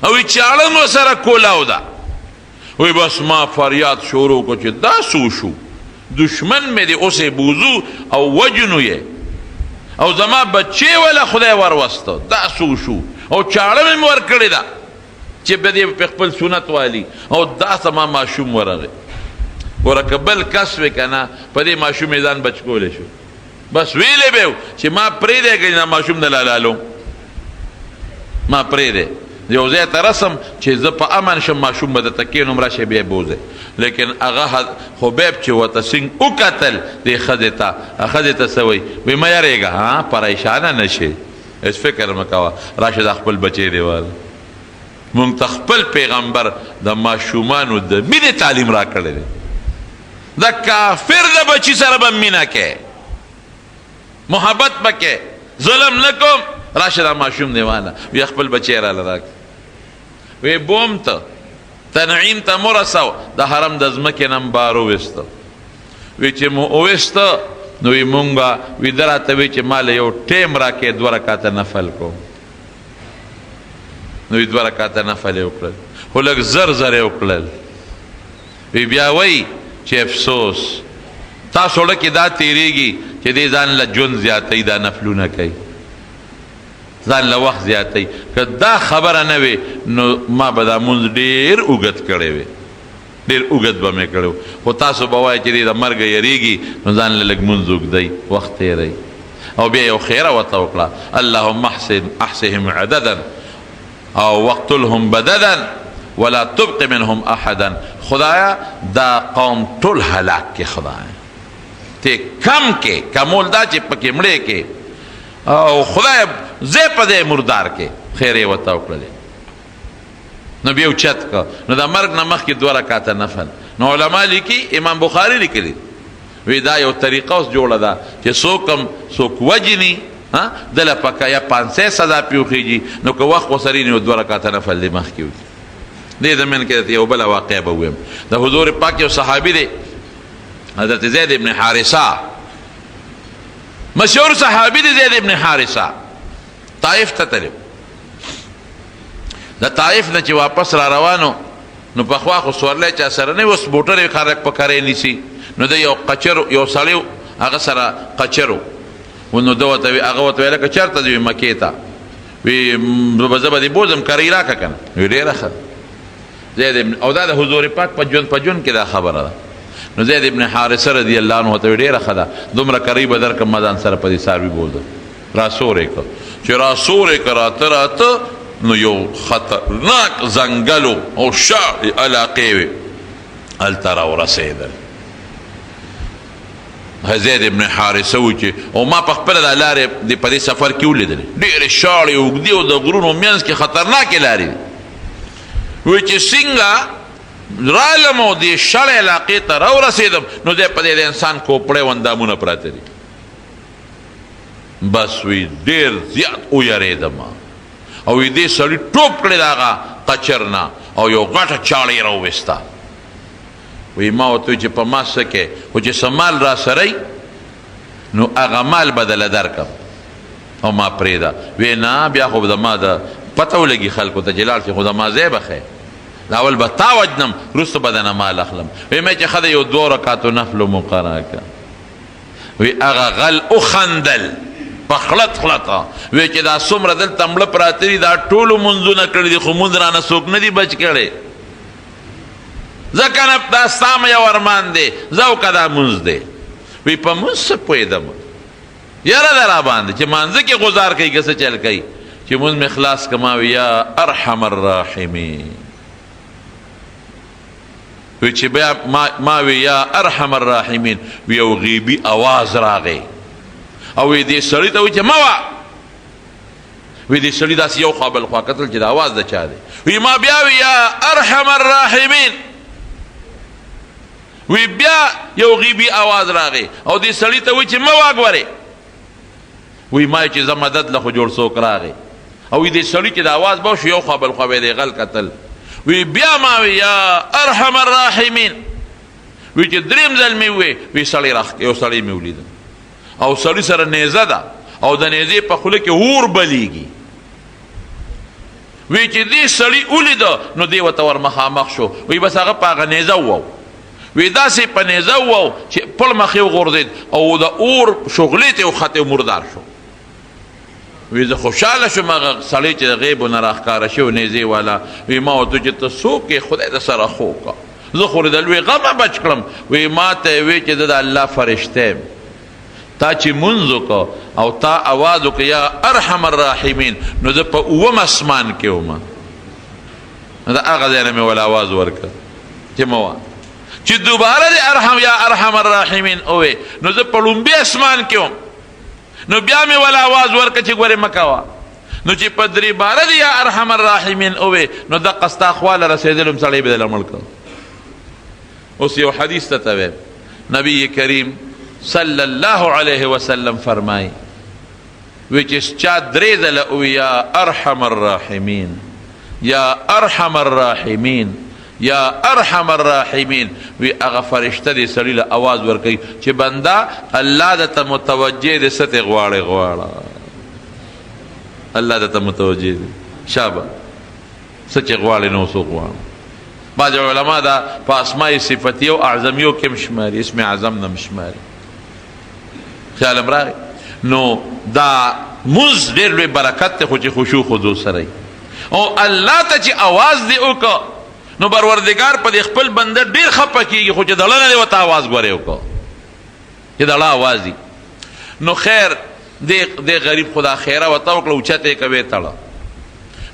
او چاړه مو سره کولاو ده. وی بس ما فریاد شروع کو چې دا سو شو، دشمن مې دی اوسې بوزو او وجنو یې او زما بچی ولا خدای وروسته. دا سو شو او چاړه مې ورکړې ده چې به دې په خپل سنت والی او دا زما ماشوم ورغی. ورکه بل کس وی که نه په دې ماشوم یې ځان بچ کولی شو. بس ویلی به چې ما پرېږدی که نه ماشوم د لالالو ما پرېږدی یو ځای ته رسم چې زه په امن شم، ماشوم به درته کښېنوم راشئ بیا یې بوځئ. لیکن هغه خبیب چې ورته سینګ وکتل دې ښځې ته، ښځې ته څه وایي؟ وایي مه یارېږه، پریشانه نه شي، هېڅ فکر مه کوه، راشه دا خپل بچی دی واله. مونږ ته خپل پیغمبر د ماشومانو د مینې تعلیم را کړی دی. د کافر د بچي سره به مینه کې، محبت به کې، ظلم نه کوم. راشه دا ماشوم دی واله. وی خپل بچی راله راکړه. وی بوم ته تنعیم ته مو رسو، د حرم د ځمکې نه م بار وویسته. وی چې مو وویسته نو وی مونږ به وی ده راته وی چې ماله یو ټیم راکې 2 رکاته نفل کوم. نو وی 2 رکاته نفل یې وکړل، خو لږ زر زر یې وکړل. وی بیا وی چې افسوس تاسو زړه کې دا تېرېږي چې دې ځان له ژوند زیاتوي، دا نفلونه کوي، ځان له وخت زیاتوي. که دا خبره نه وي نو ما به دا مونځ ډېر اوږد کړی وی، ډېر اوږد به مې کړی و. خو تاسو به وایئ چې دې د مرګه یریږي نو ځان له لږ مونځ اوږدوي، وخت تېروي. او بیا یو خیره ورته وکړه، اللهم احصهم عددا او وقتلهم بددا ولا تبق منهم احدا. خدایا دا قوم ټول هلاک کې، خدایا ته کم کې، کمول دا چې پکې مړې کې، او خدای زه په دې مردار کې. خیر یې ورته وکړلې. نو بیا اوچت که. نو د مرګ نه مخکې 2 رکاته نفل. نو علما لیکي، امام بخاري لیکلي وی دا یو طریقه اوس جوړه ده چې څوک وجني دله پکه یا 500 سزا پې وخېږي، نو که وخت وسري نو 2 رکاته نفل دې مخکې وکړي. دې زمین کې یو بله واقعه به ووایم. د حضور پاک یو صحابي دی، حضرت زید ابن حارثه، مشهور صحابي دی زید ابن حارثه. طائف ته تللی، د طائف نه چې واپس را روانو نو پخوا خو سورلی چا سره نه وي، اوس موټر یې خلک په کری نیسي. نو د یو قچر یو سړی هغه سره قچر و. نو ده ورته هغه ورته ویل که چېرته ځې؟ وي مکې ته. وی زه به دې بوځم، کرۍ راکړه که نه. وی ډېره ښه. زید ابن، او دا د حضور پاک په ژوند کې دا خبره ده. نو زید ابن حارثه رضی الله عنه ته ډېره ښه ده، دومره کرۍ به درکړم ما ځان سره په دې څاروي بوځه. راسور یې کړه. چې راسور یې کړه راته راته نو یو خطرناک ځنګل او شاړې علاقې وې، هلته راورسېدل. زید ابن حارثه و چې او ما په خپله دا لارې په دې سفر کې ولیدلې ډېرې شاړې اوږدې او د غرونو منځ کې خطرناکې لارې دي وایي چې څنګه رالم او دې شړې علاقې ته راورسېدم نو دی په دې د انسان کوپړې اندامونه پراته دي بس وی ډېر زیات ویرېدم او وی دې سړي ټوپ کړې د هغه قچر نه او یو غټه چاړه یې راوویسته وی ما ورته وی چې په ما څه کې خو چې څه مال را سره نو هغه مال به دله درکړم او ما پرېږده وی نه بیا خو د ما د پته ولګي خلکو ته چې لاړ شي خو د ما ځای به ښی اول به تا وجنم وروسته به دنه مال اخلم وی مې چې ښه د یو 2 رکعتو نفلو مقرره کړه وی هغه غل وخندل په خلط خلطه وی چې دا څومره دلته مړه پراته دي دا ټولو منځونه کړي دي خو مونځ رانه څوک نه دي بچ کړی ځکه نه دا ستا م یو ارمان دی زه او که دا مونځ دی وی په مونځ څه پوهېدم یاره ده را باندې چې مانځه کې غزار کوي که څه چل کوي چې مونځ مې خلاص کما وی یا ارحم الراحمین وی چې بیا ما وی یا ارحم الراحمین وی یو غیبي اواز راغی او وی دې سړي ته وی چې مه وه وی دې سړي داسې یو خوا بل خوا کتل چې د اواز د چا دی وی ما بیا وی یا ارحم الراحمین وی بیا یو غیبي اواز راغی او دې سړي ته وی چې مه واګورې وی ما چې زه مدد له خو جوړ څوک راغی او وی دې سړي چې د اواز به شو یو خوا بل خوا به یې غل کتل وی بیا ما وی یا ارحم الراحمین وی چې دریم ځل مې وی سړی یو سړی مې ولیده او سړي سره نیزه ده او د نیزې په خوله کې اور بلیږي وی چې دې سړي ولیده نو دې ورته ور مخامخ شو وی بس هغه په هغه نیزه وو وی داسې په نیزه وو چې پړ مخ یې وغورځېد او د اور شغلې ته وختې مردار شو وی زه خوشحاله شوم هغه سړی چې د غیبو نه راښکاره شو نیزې والا وی ما ورته چې ته څوک یې خدای د سره خو کا زه خو د لوی غمه بچ کړم وی ما ته یې وی چې زه د الله فرشته یم تا چې مونځ وکړه او تا اواز وکړه یا ارحم الراحمین نو زه په 9 اسمان کې وم د هغه ځای نه مې ول اواز ورکړه چې مه وه چې دوباره د ارحم یا ارحم الراحمین ووې نو زه په لومبي اسمان کې وم نو بیا مې ول اواز ورکړه چې ګورې مه کوه نو چې په 3 باره د یا ارحم الراحمین ووې نو دقه ستا خواله رسېدلم سړی به دله مړ کړ اوس یو حدیث ته ویم نبی کریم صلی الله علیه وسلم فرمای وی چې چا 3 ځله ووی یا ارحم الراحمین یا ارحم الراحمین یا ارحم الراحمین وی هغه فرشته دې سړي له اواز ورکوي چې بنده الله درته متوجه دی څه ته غواړې غواړه الله درته متوجه دی شابه څه چې غواړې نو څوک غواړه بعض علما دا په اسماء صفتیه او اعظمیو کې هم شماري اسم اعظم نه هم شماري خیال راغی نو دا مونځ ډېر لوی برکت دی خو چې خشوع خضوع سره او الله ته چې اواز دی وکړه نو پروردګار په دې خپل بنده ډېر خفه کېږي خو چې دړه نه دی ورته اواز ګورې وکړه چې دړه اواز دی نو خیر دې غریب خدا خیره ورته وکړه اوچته یې کوې تړه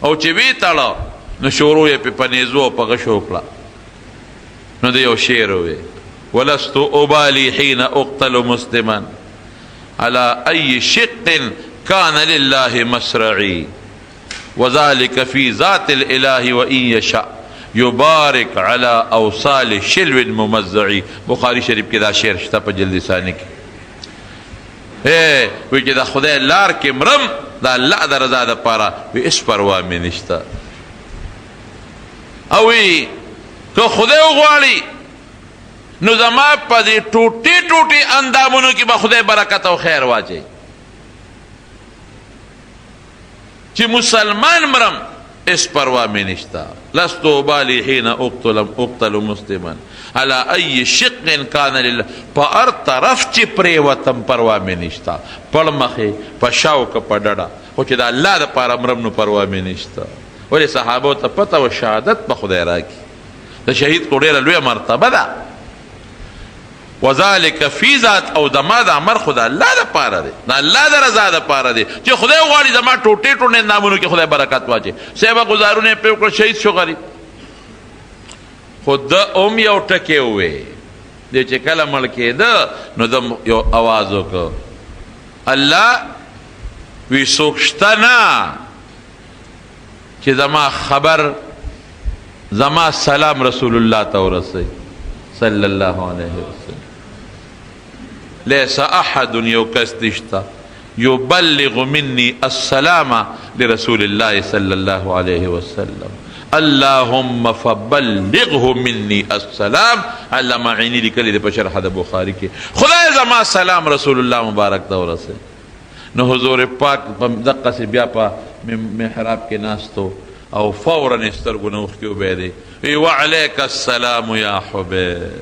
او چې ویې تړه نو شروع یې په نیزو او په غشو وکړه نو د یو شعر ووی ولست ابالي حين اقتل مسلما على أي شق كان لله مسرعي وذلك في ذات الإله وإن يشاء يبارك على أوصال شلو ممزعي بخاري شریف کې دا شعر شته په جلد ثانی کې وی چې د خدای لار کې مرم د الله د رضا دپاره وی هېڅ پروا مې نشته او وی که خدای وغواړي نو زما په دې ټوټې ټوټې اندامونو کې به خدای برکت او خیر واچوي چې مسلمان مرم هېڅ پروا مې نشته لست ابالي حين اقتل مسلما على اي شق كان لله په هر طرف چې پرېوتم پروا مې نشته پړ مخې په شاوکه په ډډه خو چې د الله دپاره مرم نو پروا مې نشته ولې صحابو ته پته و شهادت به خدای راکړي د شهید خو ډېره لویه مرتبه ده وذلك فی ذات او د ما د امر خو د الله دپاره دی د الله د رضا دپاره دی چې خدای غواړي زما ټوټې ټوټې نامونو کې خدای برکت واچي صحابه ګزارونه یې پرې وکړه شهید شو غریب خو ده هم یو ټکې ووې دی چې کله مړ کېده نو د یو آواز وکړ الله وی څوک شته نه چې زما خبر زما سلام رسول الله ته ورسوي صلی الله علیه وسلم لیس احد یو کس نشته یبلغ مني السلام لرسول الله صلی الله علیه وسلم اللهم فبلغه مني السلام. علامہ عینی لیکلی دی په شرح د بخاری کې خدای زما سلام رسول الله مبارک ته ورسوي. نو حضور پاک په دقه سي بیا په محراب کې ناستو او فورا سترګو نه اوښکې وبهېدې وی وعلیک السلام یا حبیب.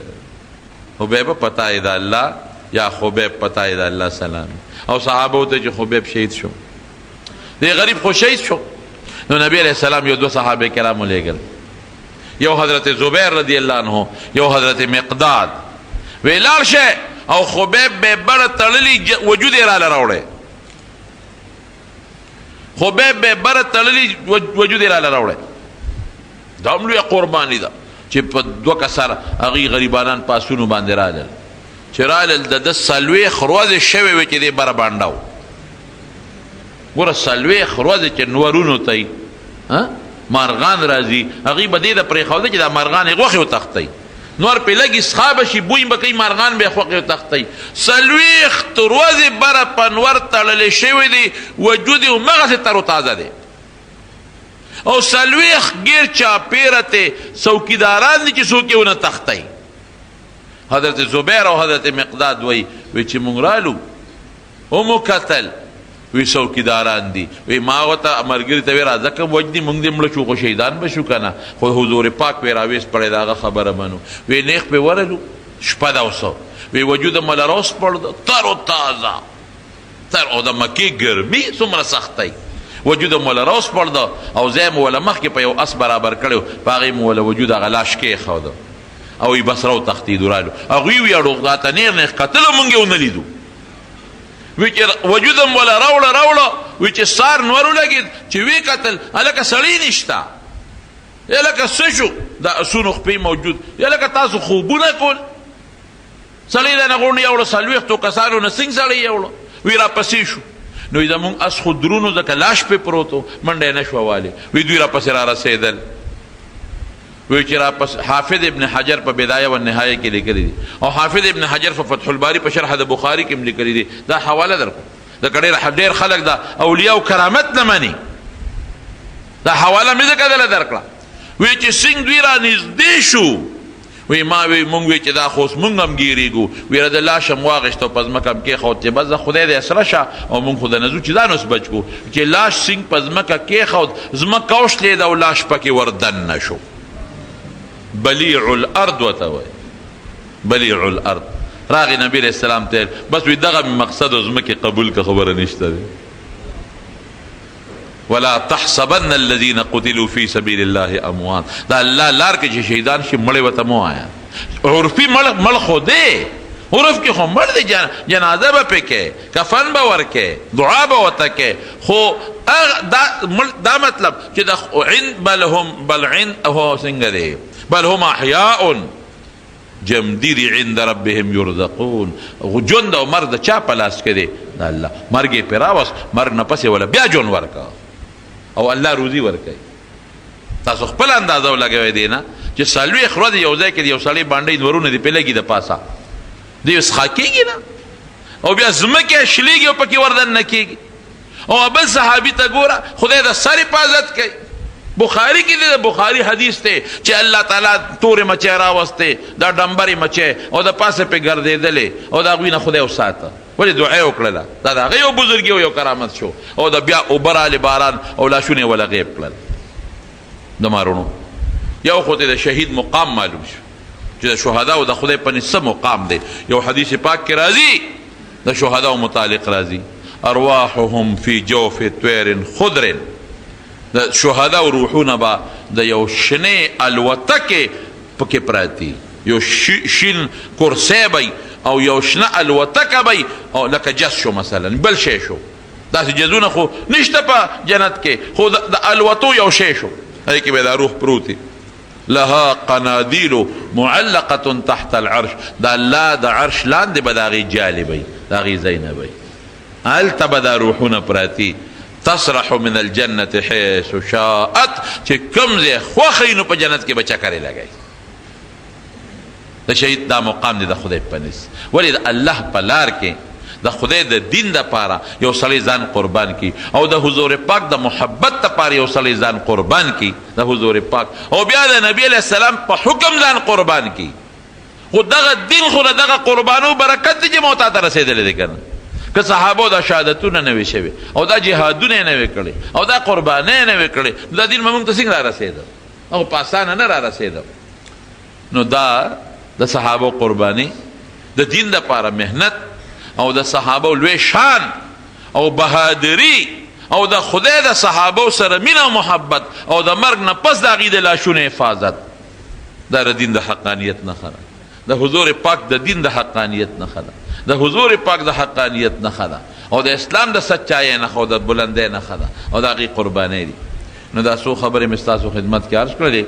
حبیب پتا یې د الله یا خبیب پتا یې د الله سلام. او صحابه ته چې خبیب شهید شو دی غریب خو شهید شو نو نبی علیہ السلام یو دو صحابه کرام لېږل یو حضرت زبیر رضی الله عنه یو حضرت مقداد وی لاړ شه او خبیب به بره تړلی وجود یې راله راوړی خبیب به بره تړلی وجود یې راله راوړی دا هم لویه قرباني ده چې په دوه کسر هغې غریبانان په اسونو باندې رالل چې رالل د ده څلوېښت ورځې شوې وې چې دی بره بانډه و ګوره څلوېښت ورځې چې نورونو ته مارغان راځي هغوی به دې ته پرېښوده چې دا مارغان یې غوښې وتښتوي نور پې لږ اسخا به شي بوی به کوي مارغان به یې خوښې وتښتوي څلوېښت ورځې بره په نور تړلی شوی دی وجود یې همغسې تروتازه دی او څلوېښت ګیر چاپېره ته څوکیداران دي چې څوک یې ونه تښتوي. حضرت زبیر او حضرت مقداد وی چې مونږ رالو ومو کتل وی څوکیداران دي وی ما ورته ملګري ته وی راځه که وجدي مونږ دې مړه شو خو شهیدان به شو که نه خو حضور پاک وی راویست پړی د هغه خبره منو وی نیغ پې ورلو شپه ده اوسه وی وجود مو له راوسپړده تر و تازه تر او د مکې ګرمي څومره سختۍ وجود مو له راوسپړده او ځای مو وله مخکې په یو اس برابر کړی و په هغې مو وله وجود هغه لاش کېښوده او ای بس راو تختیدو رالو هغوی ویاړو دا ته نیغ نیغ کتلو مونږ یې ونه لیدو وی چې وجودم ولا راوړه وی چې سار نور ولګېد چې وی کتل هلکه سړی نشته یا لکه څه شو دا اسونو خپې موجود یا لکه تاسو خوبونه کول سړی دی نه غونډې یوړه څلوېښتو کسانو نه څنګه سړی یوړه وی راپسې شو نو زمونږ اس خو درونو ځکه لاش پې پروت و منډه یې نه شوه والې وی دوی راپسې را رسېدل وی چې راپس حافظ ابن حجر په بدایه و نهایه کې لیکلی دي او حافظ ابن حجر په فتح الباری په شرح د بخاري کې هم لیکلی دي دا حواله درکړو ځکه ډېر خلک دا اولیاء او کرامت نه مني دا حواله مې ځکه دله درکړه وی چې څنګه دوی را نږدې شو وی ما وی مونږ وی چې دا خو اوس مونږ هم ګیرېږو وی د لاش هم واغېشت او په ځمکه هم کېښود چې بس خدای دې اسره شه او مونږ خو د نه ځو چې ځان اوس بچ کړو چې لاش څنګه په ځمکه کېښود ځمکه وشلېده او لاش پکې وردن نه شو بلیع الارض وته وایي بلیع الارض راغی نبی علیہ السلام ته بس وی دغه مقصد او ځمکې قبول که خبره نشته دی ولا تحسبن الذين قتلوا في سبيل الله اموات دا الله لار کې چې شهیدان شي مړې ورته مه وایه عرفي مړ خو دی عرف کې خو مړ دی جنازه به پې کې کفن به ورکې دعا به ورته کې خو دا مطلب چې د بل عند هو څنګه دی بل هم احیاء جمدیر عند ربهم یرزقون ژوند او مرګ د چا په لاس کې دی د الله مرګ یې پرې راوست مرګ نه پسې وله بیا ژوند ورکه او الله روزي ورکوي تاسو خپل اندازه ولګوئ دی نه چې څلوېښت ورځې یو ځای کې د یو سړی باندې نورونه دې پې لګي د پاسه دی اوس ښه کېږي نه او بیا ځمکې شلېږي او پکې وردن نه کېږي او بل صحابي ته ګوره خدای د سر حفاظت کوي بخاری کې د بخاری حدیث ته چې الله تعالی تورې مچۍ راوستې دا ډمبرې مچۍ او د پاسه پې ګرځېدلې او د هغوی نه خدای وساته ولې دعا یې وکړله دا د هغه یو بزرګي او یو کرامت شو او د بیا اوبه رالې باران او لاشونه یې وله غیب کړل د مارونو یو خو ته د شهید مقام معلوم شو چې د شهداو د خدای په نسبت مقام دی یو حدیث پاک کې راځي د شهداو متعلق راځي ارواحهم فی جوف طیر خضر د شهداو روحونه به د یو شنې الوتکې پکې پراتی یو شین کرسی به او یو شنه الوتکه به او لکه جس شو مثلا بل شی شو داسې جزونه خو نشته په جنت کې خو د الوتو یو شی شو هغې کې به دا روح پروت لها قنادیل معلقه تحت العرش، دا الله د عرش لاندې به د هغې جالې به وي، د هغې ځای نه به وي. هلته به دا روحونه پراتی. تسرح من الجنة حيث شاءت، چې کوم ځای خوښه وي نو په جنت کې به چکرې لګوي. د شهید دا مقام دی د خدای په نس. ولې د الله په لار کې د خدای د دین دپاره یو سړی ځان قربان کی، او د حضور پاک د محبت دپاره یو سړی ځان قربان کی د حضور پاک، او بیا د نبی علیہ السلام په حکم ځان قربان کی. خو دغه دین خو دغه قربانو برکت دی چې مو ته رسېدلی دی که نه؟ که صحابو دا شهادتونه نه وي شوي، او دا جهادونه یې نه وي کړي، او دا قربانۍ یې نه وي کړې، دا دین به موږ ته څنګه را رسېده؟ او په اسانه نه را رسېده. نو دا د صحابو قرباني، د دین دپاره محنت، او د صحابو لوی شان او بهادری، او د خدای د صحابو سره مینه او محبت، او د مرګ نه پس د هغې د لاشونو حفاظت، دا د دین د حقانیت نښه ده، د حضور پاک د دین د حقانیت نښه ده، د حضور پاک د حقانیت نښه ده، او د اسلام د سچایۍ نښه او د بلندۍ نښه ده، او د هغې قربانۍ دي. نو دا څو خبرې مې ستاسو خدمت کې عرض کړلې.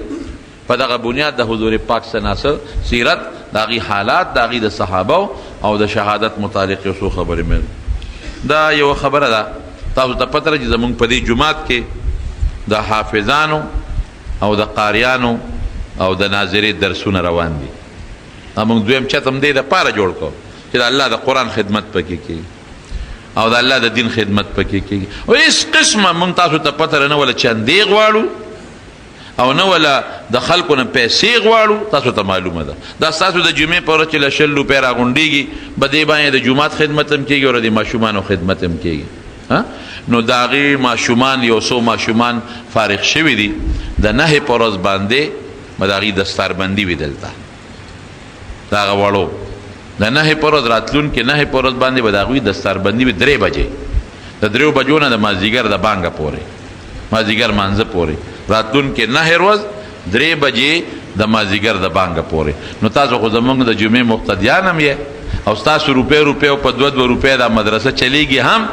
په دغه بنیاد د حضور پاک سناسر سیرت، د هغې حالات، د هغې د صحابو او د شهادت متعلق یو څو خبرې مې. دا یوه خبره ده، تاسو ته پته ده چې زموږ په دې جومات کې د حافظانو او د قاریانو او د ناظرې درسونه روان دي. موږ دویم چت هم دې دپاره جوړ کړو چې د الله د قرآن خدمت پکې کېږي، او د الله د دین خدمت پکې کېږي. او هېڅ قسمه موږ تاسو ته پته نه وله چندې غواړو، او نه ولا د خلکو نه پیسې غواړو. تاسو ته معلومه ده دا ستاسو د جمعې په ورځ چې له 100 روپۍ راغونډېږي، په دې باندې د جومات خدمت هم کېږي او د ماشومانو خدمت هم کېږي. نو د هغې ماشومان یو څو ماشومان فارغ شوي دي، د 9 په ورځ باندې به د هغې دستاربندي وي دلته، د هغه وړو د 9 په ورځ راتلونکې 9 په ورځ باندې به د هغوی دستاربندي وي 3 بجې، د 3 بجو نه د مازدیګر د بانګه پورې، مازدیګر مانځه پورې، راتلونکې 9 ورځ 3 بجې د مازدیګر د بانګه پورې. نو تاسو خو زموږ د جمعې مقتدیان هم یې، او ستاسو روپۍ او په 2 روپۍ دا مدرسه چلیږي هم،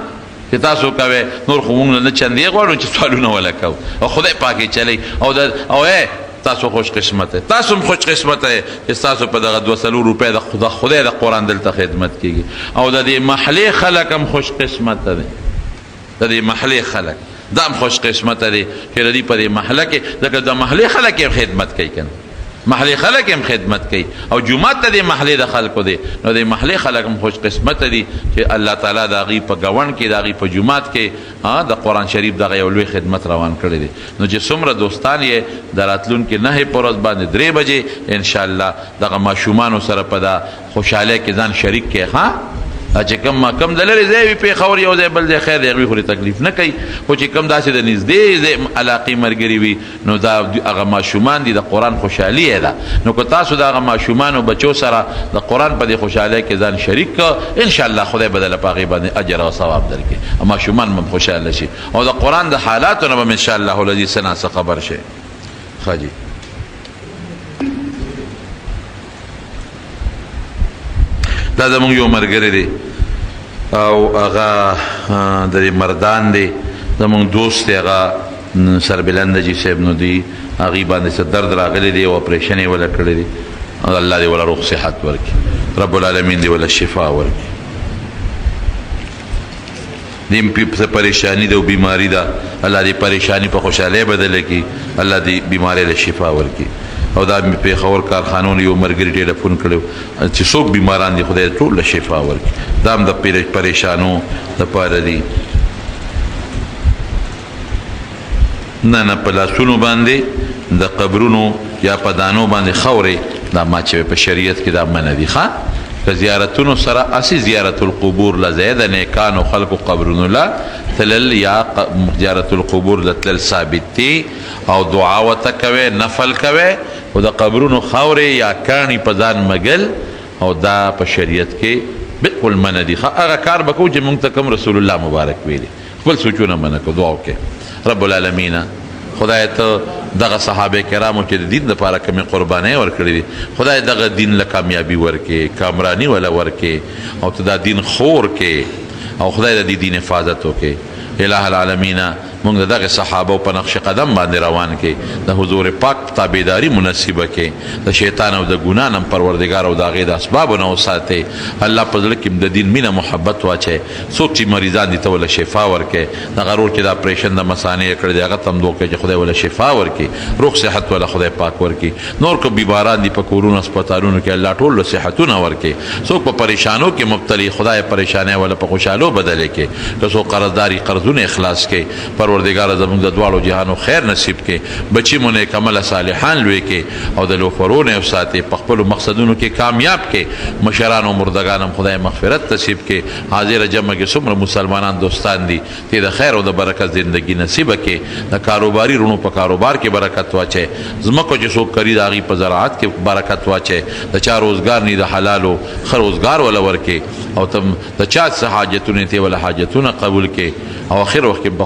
چې تاسو کوئ. نور خو موږ نه چندې غواړو چې سوالونه وله کوو، او خدای پاک یې چلی. او تاسو خوش قسمته، تاسو هم خوش قسمته چې تاسو په دغه 2 روپۍ د خدای د قرآن دلته خدمت کېږي. او د دې محلې خلک هم خوش قسمته دی، د دې محلې خلک دا هم خوش قسمته دی چې د دې په دې محله کې، ځکه د محلې خلک هم خدمت کوي که نه، محلې خلک هم خدمت کوي، او جومات ته د محلې د خلکو دی. نو د محلې خلک هم خوش قسمته دي چې الله تعالی د هغې په ګوڼ کې، د هغې په جومات کې د قرآن شریف دغه یو لوی خدمت روان کړی دی. نو چې څومره دوستان یې د راتلونکې 9 په ورځ باندې 3 بجې انشاءالله دغه ماشومانو سره په دا خوشحالۍ کې ځان شریک کړي. چې کم د لرې ځای وي، پېښور یو ځای بل ځای خیر دی، هغوی خو تکلیف نه کوي. خو چې کم داسې د نږدې علاقې ملګري وي، نو دا هغه ماشومان دي، د قرآن خوشحالي یې ده. نو که تاسو د هغه ماشومانو بچو سره د قرآن په دې خوشحالۍ کې ځان شریک کړه، انشاءالله خدای به دله په هغې باندې اجر او ثواب درکړي، ماشومان به خوشحاله شي، او د قرآن د حالاتو نه به انشاءالله العزیز څه ناڅه خبر شي. ښه جي، دا زمونږ یو ملګری دی، او هغه د مردان دی، زمونږ دوست دی، هغه سربلند جي صاحب نو دی، هغې باندې څه درد راغلی دی او اپریشن یې وله کړی دی. الله دې وله روغ صحت ورکړي، رب العالمین دې وله شفا ورکړي. دې څه پریشانی ده او بیماری ده، الله دې پریشانی په خوشحالۍ بدله کړي، الله دې بیمارۍ له شفا ورکړي. او دا مې پېښور کارخانو یو ملګري ټیلیفون کړی چې څوک بیماران دي خدای ټول له شفا ورکړي، دا هم د پریشانو دپاره دي. نه په لاسونو باندې د قبرونو یا په دانو باندې خاورې، دا ما چې په شریعت کې دا منع دي. ښه که زیارتونو سره اسی زیارت القبور لځای د نیکانو خلکو قبرونو له تلل، یا زیارت القبور له تلل ثابت دي، او دعا ورته کوئ، نفل کوئ، او د قبرونو خاورې یا کاڼي په ځان مږل، او دا په شریعت کې بالکل منع دي. هغه کار به کوو چې موږ ته کوم رسول الله مبارک ویلي، خپل سوچونه منع کړو. دعا وکړئ رب العالمین، خدای ته دغه صحابه کرامو چې د دین لپاره کومې قربانۍ ورکړې دي، خدای دغه دین له کامیابي ورکړي، کامراني وله ورکړي، او ته دا دین خور کې، او خدای د دې دین حفاظت وکړي. الہ العالمین مونږ دغه صحابه په نقش قدم باندې روان کې د حضور پاک تابعداري مناسبه کې د شیطان او د ګناه نه پروردگار او د هغې د اسبابو نه وساتئ. الله په زړه کې د دین مینه محبت واچئ. څوک چې مریضان دي ته وله شفا ورکړي. دغه رور چې دا اپریشن د مثانې یې کړی دی هغه ته هم دعا کوئ چې خدای وله شفا ورکړي، روغ صحت وله خدای پاک ورکړي. نور که بیماران دي په کورونو هسپتالونو کې الله ټول له صحتونه ورکړي. څوک په پریشانو کې مبتلي خدای پریشانۍ وله په خوشحالو بدلې کې. که څوک قرضداري قرضونه اخلاص کې پروردگار زموږ د دواړو جهانو خیر نصیب کې. بچي مو نیکمله صالحان لوی کې او د لوفرو نه وساتئ. په خپلو مقصدونو کې کامیاب کې. مشران او مردگان هم خدای مغفرت نصیب کې. حاضر جمع کې څومره مسلمانان دوستان دي تی د خیر او د برکت زندگی نصیبه کې. د کاروباري رونو په کاروبار کې برکت واچئ. ځمکو چې څوک کري د هغې په زراعت کې برکت واچئ. د چا روزګار نه د حلالو ښه روزګار وله ورکې او تم د چا څه حاجتونه تی وله حاجتونه قبول کې او آخر وخت کې